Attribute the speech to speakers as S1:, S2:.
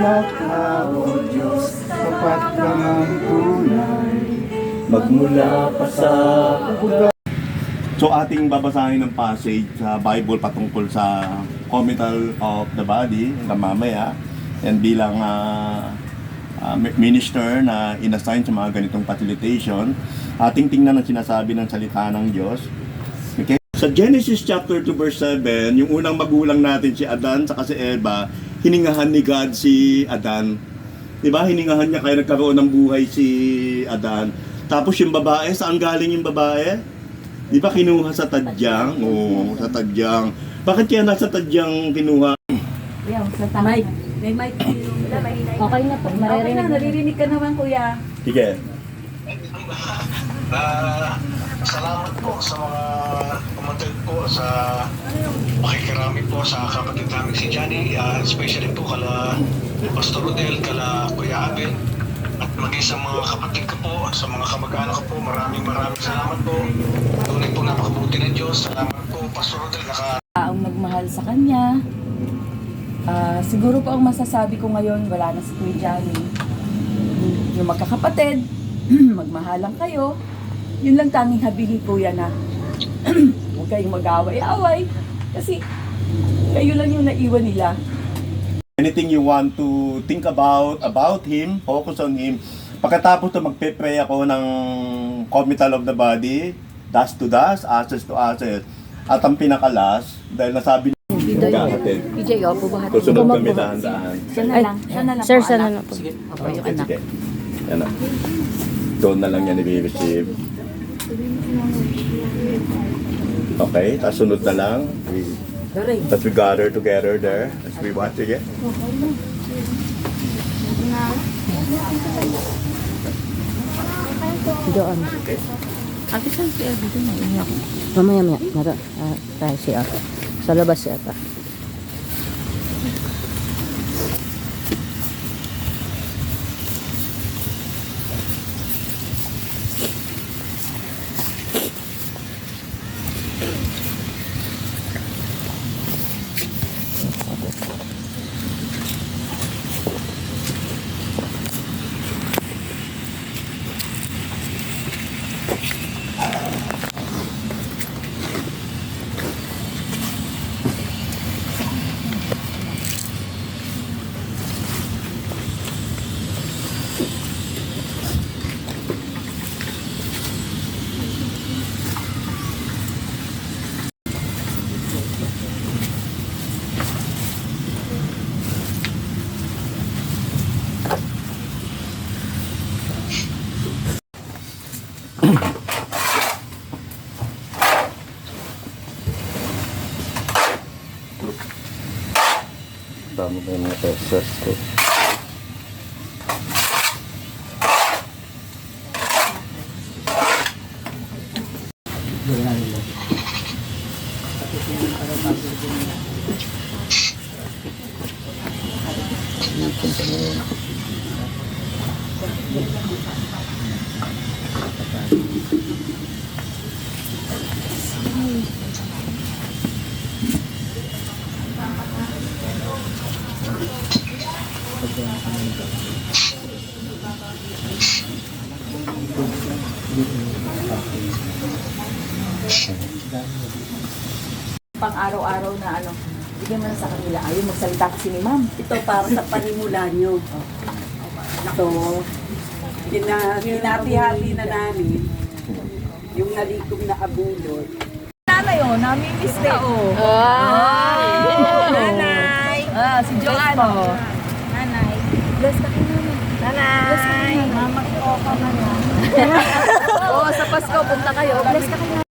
S1: Dakilat ka, O Diyos, sapat kang ang tunay, magmula pa sa ugat. So ating babasahin ng passage sa Bible patungkol sa comital of the body mamaya, and bilang minister na inassign sa mga ganitong facilitation, ating tingnan ang sinasabi ng salita ng Diyos. Okay? Sa Genesis chapter 2 verse 7, yung unang magulang natin si Adan saka si Eva, hiningahan ni God si Adan. Diba? Hiningahan niya kaya nagkaroon ng buhay si Adan. Tapos yung babae, saan galing yung babae? Di ba kinuha sa tadyang? Oo, sa tadyang. Bakit kaya nasa tadyang kinuha?
S2: Mike. May mic.
S3: Okay na po, maririnig na.
S2: Naririnig ka naman, kuya.
S1: Sige.
S4: Salamat po sa mga pumunta po sa makikirami po sa kapatid namin si Johnny, especially po kala Pastor Rodel, kala Kuya Abel, at maging sa mga kapatid ko po, sa mga kamag-anak ko po, maraming salamat po. Tunay po napakabuti ng Diyos. Salamat po, Pastor Rodel,
S2: Ang nagmahal sa kanya. Siguro po ang masasabi ko ngayon, wala na si Kuya Johnny. Yung magkakapatid, magmahalang kayo. Yun lang tanging habilin kuya na huwag kayong mag-away-away kasi kayo lang yung naiwan nila.
S1: Anything you want to think about him, focus on him. Pagkatapos to magpe-pray ako ng comital of the body, dust to dust, ashes to ashes. At ang pinakalas, dahil nasabi niyo magkakatid.
S3: PJ, opo ba?
S1: Susunod kami dahan-dahan.
S2: Siya na lang. Siya na lang
S3: Sir,
S2: po,
S3: sana
S2: anak.
S3: na po.
S2: Opo, yung anak.
S1: Sige. Yan na. Doon na lang yan i-receive. Okay, tapos sunod na lang. Tapos we gather together there. As we watch again.
S3: Doon.
S2: Ate, saan si Elvie? Doon na iyak.
S3: Mamaya. Tayo siya. Sa labas siya pa.
S1: Dami na yung mga testers ko.
S2: Pang araw-araw na ano, bigyan mo na sa kanila. Ayun, magsalita kasi ni ma'am.
S5: Ito para sa panimula nyo. Ito, hinati-hati na namin yung nalikom na abulot.
S2: Nanay, oh, namimiss ka, oh.
S5: Nanay!
S2: Si Joanne, oh.
S5: Nanay!
S2: Bless ka kayo, nanay. Bless ka kayo, mama ko ka man yan. Oo, sa Pasko, punta kayo. Bless ka kayo.